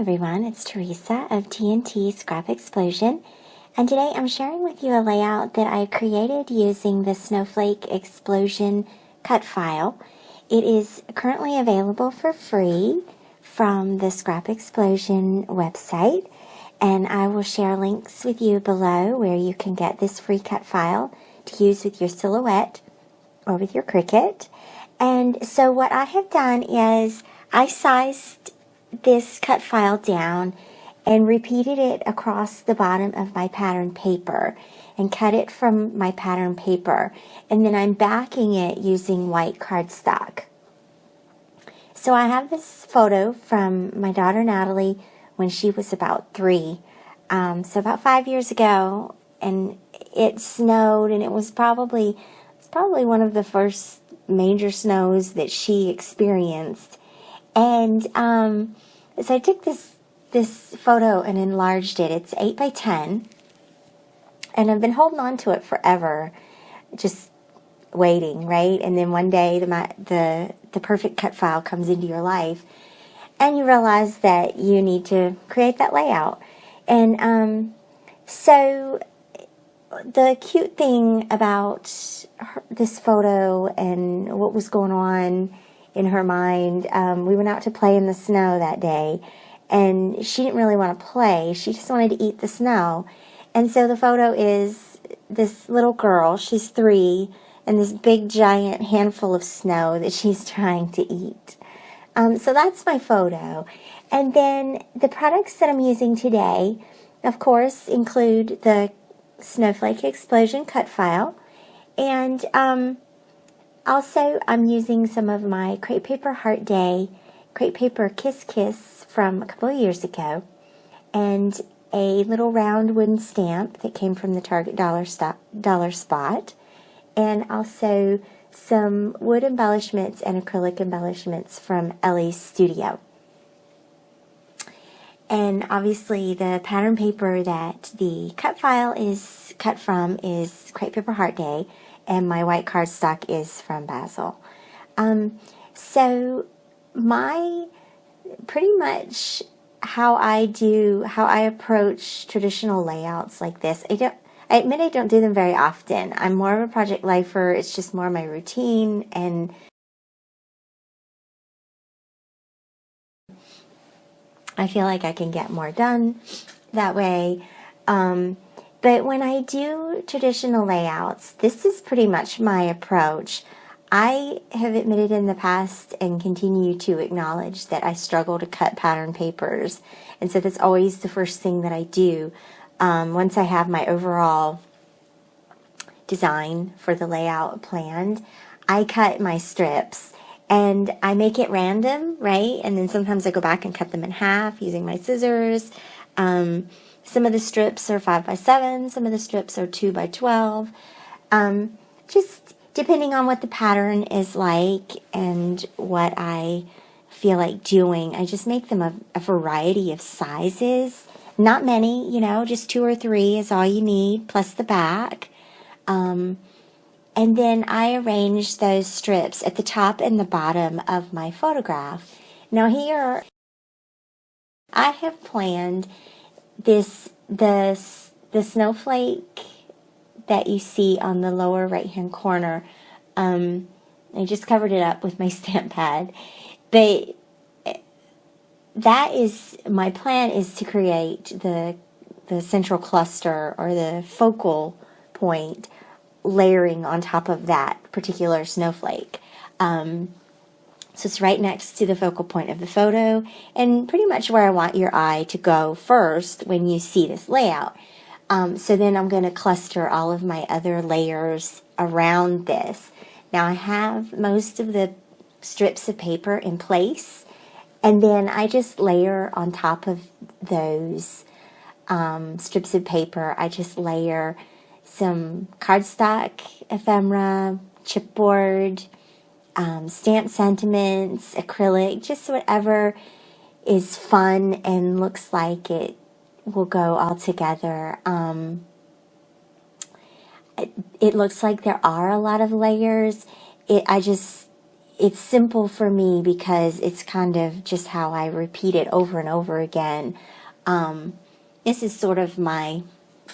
everyone, it's Theresa of TNT Scrap Explosion, and today I'm sharing with you a layout that I created using the Snowflake Explosion cut file. It is currently available for free from the Scrap Explosion website, and I will share links with you below where you can get this free cut file to use with your silhouette or with your Cricut. And so what I have done is I sized this cut file down and repeated it across the bottom of my pattern paper and cut it from my pattern paper, and then I'm backing it using white cardstock. So I have this photo from my daughter Natalie when she was about 3, so about 5 years ago, and it snowed, and it was probably one of the first major snows that she experienced. And so I took this photo and enlarged it. It's 8 by 10, and I've been holding on to it forever, just waiting, right? And then one day the perfect cut file comes into your life, and you realize that you need to create that layout. And so the cute thing about this photo and what was going on in her mind, we went out to play in the snow that day, and she didn't really want to play. She just wanted to eat the snow. And so the photo is this little girl, she's 3, and this big giant handful of snow that she's trying to eat. So that's my photo. And then the products that I'm using today, of course, include the Snowflake Explosion cut file, and also I'm using some of my Crepe Paper Heart Day, Crepe Paper Kiss Kiss from a couple of years ago, and a little round wooden stamp that came from the Target Dollar Spot, and also some wood embellishments and acrylic embellishments from Ellie's Studio. And obviously the pattern paper that the cut file is cut from is Crepe Paper Heart Day, and my white cardstock is from Basil. So pretty much how I approach traditional layouts like this, I admit I don't do them very often. I'm more of a project lifer. It's just more my routine, and I feel like I can get more done that way. But when I do traditional layouts, this is pretty much my approach. I have admitted in the past and continue to acknowledge that I struggle to cut pattern papers. And so that's always the first thing that I do. Once I have my overall design for the layout planned, I cut my strips. And I make it random, right? And then sometimes I go back and cut them in half using my scissors. Some of the strips are 5 by 7, some of the strips are 2 by 12. Just depending on what the pattern is like and what I feel like doing, I just make them a variety of sizes. Not many, just 2 or 3 is all you need, plus the back. And then I arrange those strips at the top and the bottom of my photograph. Now here, I have planned the snowflake that you see on the lower right hand corner. I just covered it up with my stamp pad, but that is my plan, is to create the central cluster or the focal point layering on top of that particular snowflake. So it's right next to the focal point of the photo, and pretty much where I want your eye to go first when you see this layout. So then I'm going to cluster all of my other layers around this. Now I have most of the strips of paper in place, and then I just layer on top of those strips of paper. I just layer some cardstock, ephemera, chipboard, stamp sentiments, acrylic, just whatever is fun and looks like it will go all together. It looks like there are a lot of layers. it's simple for me because it's kind of just how I repeat it over and over again. This is sort of my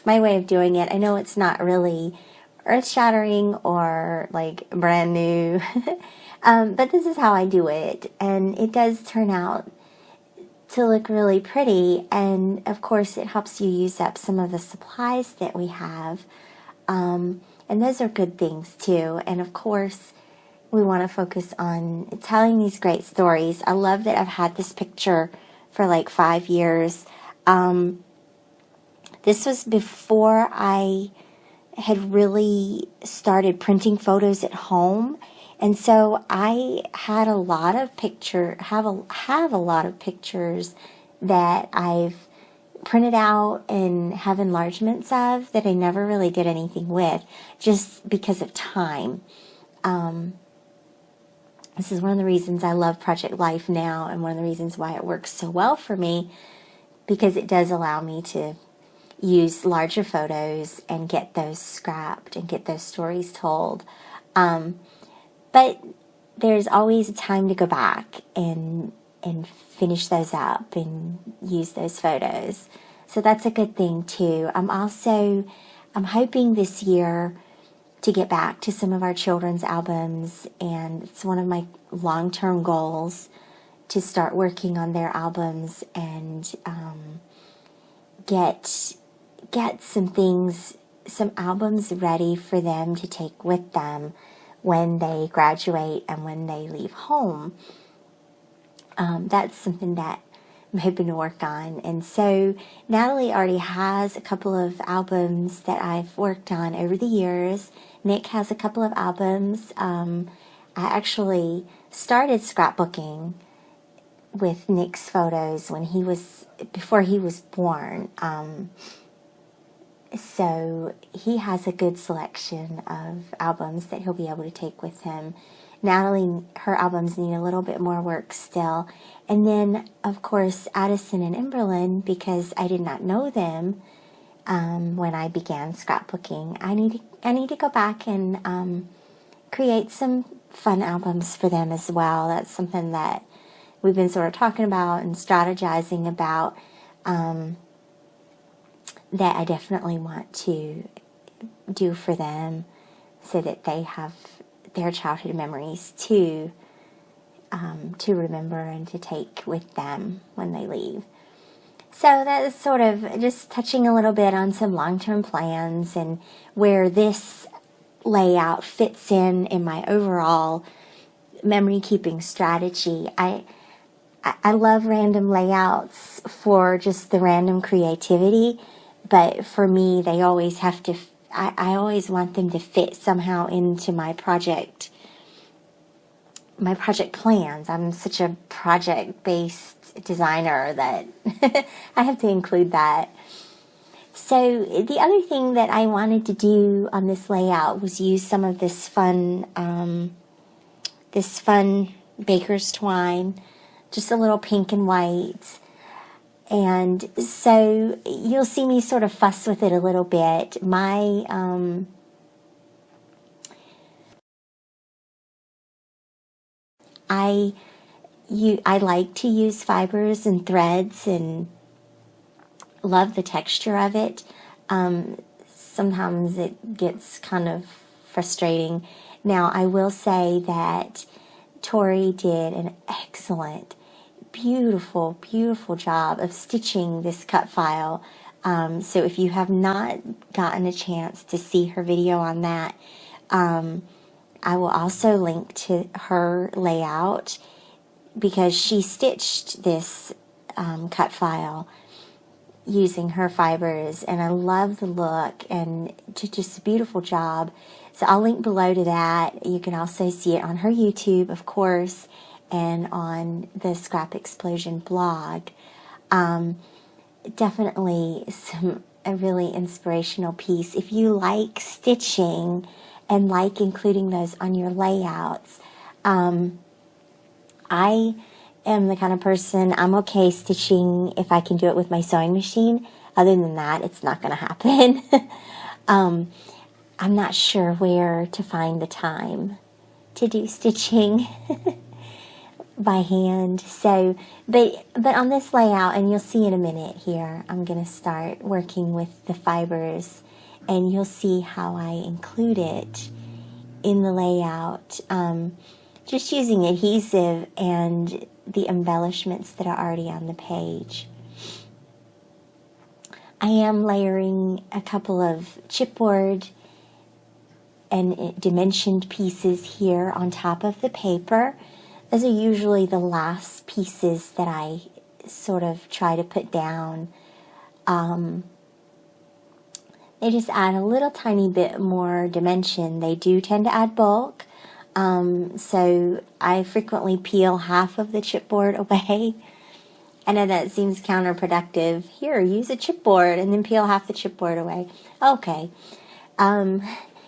way of doing it. I know it's not really earth-shattering or like brand new, but this is how I do it, and it does turn out to look really pretty. And of course it helps you use up some of the supplies that we have, and those are good things too. And of course we want to focus on telling these great stories. I love that I've had this picture for like 5 years. This was before I had really started printing photos at home, and so I had a lot of have a lot of pictures that I've printed out and have enlargements of that I never really did anything with, just because of time. This is one of the reasons I love Project Life now, and one of the reasons why it works so well for me, because it does allow me to use larger photos and get those scrapped and get those stories told. But there's always a time to go back and finish those up and use those photos. So that's a good thing too. I'm hoping this year to get back to some of our children's albums, and it's one of my long-term goals to start working on their albums and get some albums ready for them to take with them when they graduate and when they leave home. That's something that I'm hoping to work on. And so Natalie already has a couple of albums that I've worked on over the years. Nick has a couple of albums. I actually started scrapbooking with Nick's photos before he was born. So he has a good selection of albums that he'll be able to take with him. Natalie, her albums need a little bit more work still. And then, of course, Addison and Emberlyn, because I did not know them when I began scrapbooking. I need to go back and create some fun albums for them as well. That's something that we've been sort of talking about and strategizing about, that I definitely want to do for them, so that they have their childhood memories to remember and to take with them when they leave. So that is sort of just touching a little bit on some long-term plans and where this layout fits in my overall memory keeping strategy. I love random layouts for just the random creativity, but for me, they always have to, I always want them to fit somehow into my project plans. I'm such a project-based designer that I have to include that. So the other thing that I wanted to do on this layout was use some of this fun baker's twine, just a little pink and white. And so you'll see me sort of fuss with it a little bit. I like to use fibers and threads and love the texture of it. Sometimes it gets kind of frustrating. Now, I will say that Tori did an excellent, beautiful, beautiful job of stitching this cut file. So if you have not gotten a chance to see her video on that, I will also link to her layout, because she stitched this cut file using her fibers, and I love the look and just a beautiful job. So I'll link below to that. You can also see it on her YouTube, of course, and on the Scrap Explosion blog. Definitely a really inspirational piece. If you like stitching and like including those on your layouts, I am the kind of person, I'm okay stitching if I can do it with my sewing machine. Other than that, it's not going to happen. I'm not sure where to find the time to do stitching by hand. So, but on this layout, and you'll see in a minute here, I'm going to start working with the fibers, and you'll see how I include it in the layout, just using adhesive and the embellishments that are already on the page. I am layering a couple of chipboard and dimensioned pieces here on top of the paper. Those are usually the last pieces that I sort of try to put down. They just add a little tiny bit more dimension. They do tend to add bulk, so I frequently peel half of the chipboard away. I know that seems counterproductive. Here, use a chipboard and then peel half the chipboard away. Okay.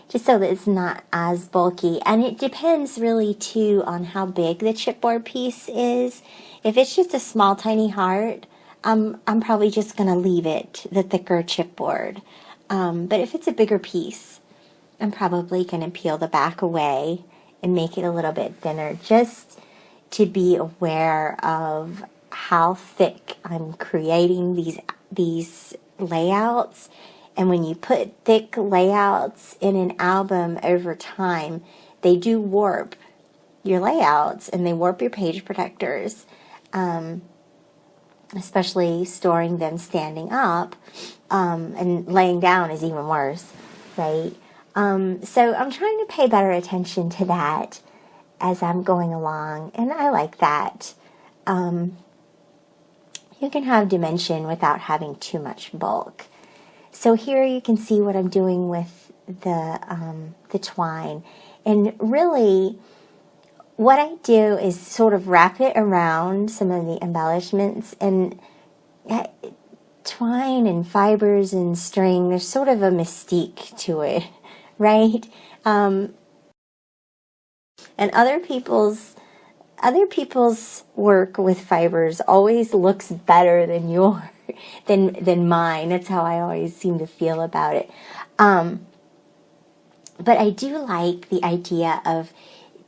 Just so that it's not as bulky. And it depends really, too, on how big the chipboard piece is. If it's just a small, tiny heart, I'm probably just going to leave it, the thicker chipboard. But if it's a bigger piece, I'm probably going to peel the back away and make it a little bit thinner, just to be aware of how thick I'm creating these layouts. And when you put thick layouts in an album over time, they do warp your layouts and they warp your page protectors, especially storing them standing up, and laying down is even worse, right? So I'm trying to pay better attention to that as I'm going along, and I like that. You can have dimension without having too much bulk. So here you can see what I'm doing with the twine. And really, what I do is sort of wrap it around some of the embellishments. And twine and fibers and string, there's sort of a mystique to it, right? And other people's work with fibers always looks better than yours, than mine. That's how I always seem to feel about it. But I do like the idea of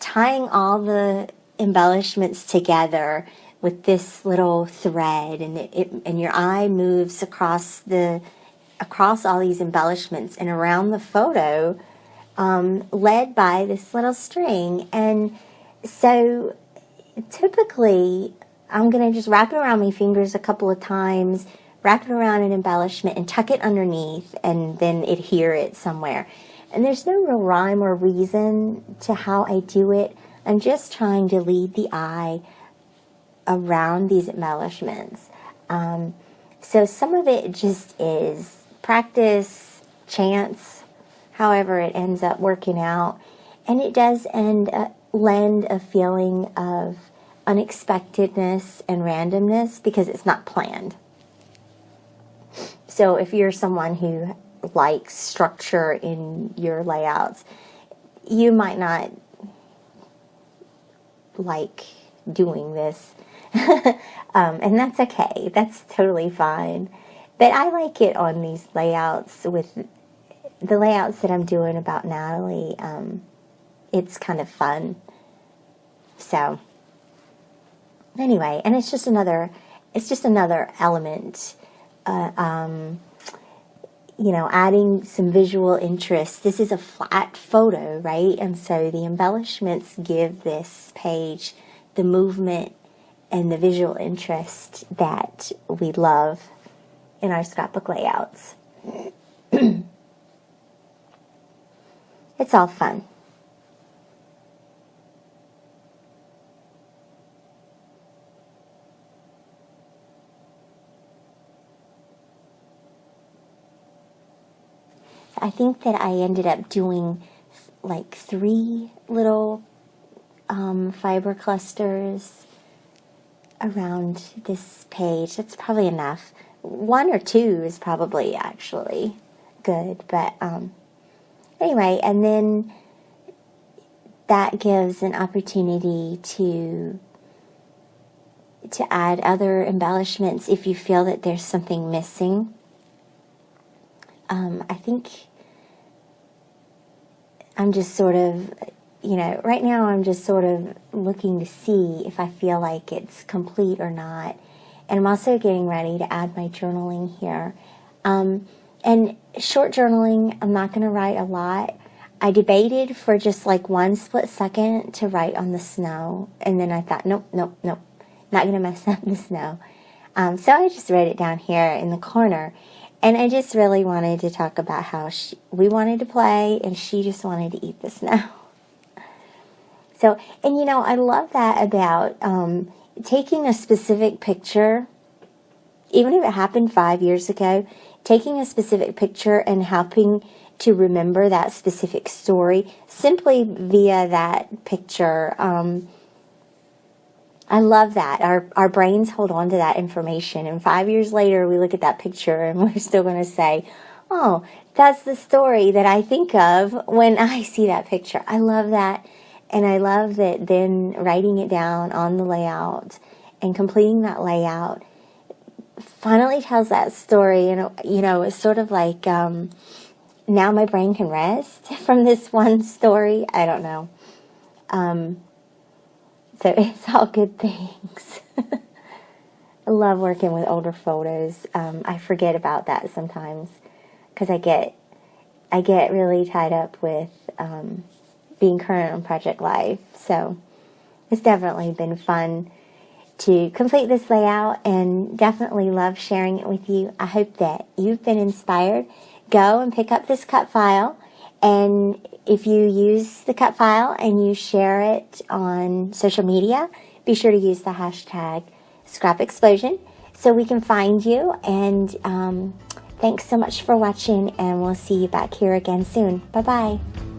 tying all the embellishments together with this little thread, and your eye moves across all these embellishments and around the photo, led by this little string. And so typically, I'm going to just wrap it around my fingers a couple of times, wrap it around an embellishment, and tuck it underneath, and then adhere it somewhere. And there's no real rhyme or reason to how I do it. I'm just trying to lead the eye around these embellishments. So some of it just is practice, chance, however it ends up working out. And it does lend a feeling of unexpectedness and randomness because it's not planned. So if you're someone who likes structure in your layouts, you might not like doing this. And that's okay. That's totally fine. But I like it on these layouts, with the layouts that I'm doing about Natalie. It's kind of fun. So anyway, and it's just another element, adding some visual interest. This is a flat photo, right? And so the embellishments give this page the movement and the visual interest that we love in our scrapbook layouts. It's all fun. I think that I ended up doing like 3 little fiber clusters around this page. That's probably enough. 1 or 2 is probably actually good, but anyway, and then that gives an opportunity to add other embellishments if you feel that there's something missing. I think I'm just sort of you know, right now I'm just sort of looking to see if I feel like it's complete or not. And I'm also getting ready to add my journaling here. And short journaling, I'm not going to write a lot. I debated for just like one split second to write on the snow. And then I thought, nope, not going to mess up the snow. So I just wrote it down here in the corner. And I just really wanted to talk about how we wanted to play and she just wanted to eat the snow. So, and you know, I love that about taking a specific picture, even if it happened 5 years ago, taking a specific picture and helping to remember that specific story simply via that picture. I love that. Our brains hold on to that information. And 5 years later, we look at that picture and we're still going to say, oh, that's the story that I think of when I see that picture. I love that. And I love that then writing it down on the layout and completing that layout finally tells that story. And, you know, it's sort of like now my brain can rest from this one story. I don't know. So it's all good things. I love working with older photos. I forget about that sometimes because I get really tied up with being current on Project Life. So it's definitely been fun to complete this layout and definitely love sharing it with you. I hope that you've been inspired. Go and pick up this cut file, and if you use the cut file and you share it on social media, be sure to use the hashtag Scrap Explosion so we can find you. And thanks so much for watching, and we'll see you back here again soon. Bye-bye.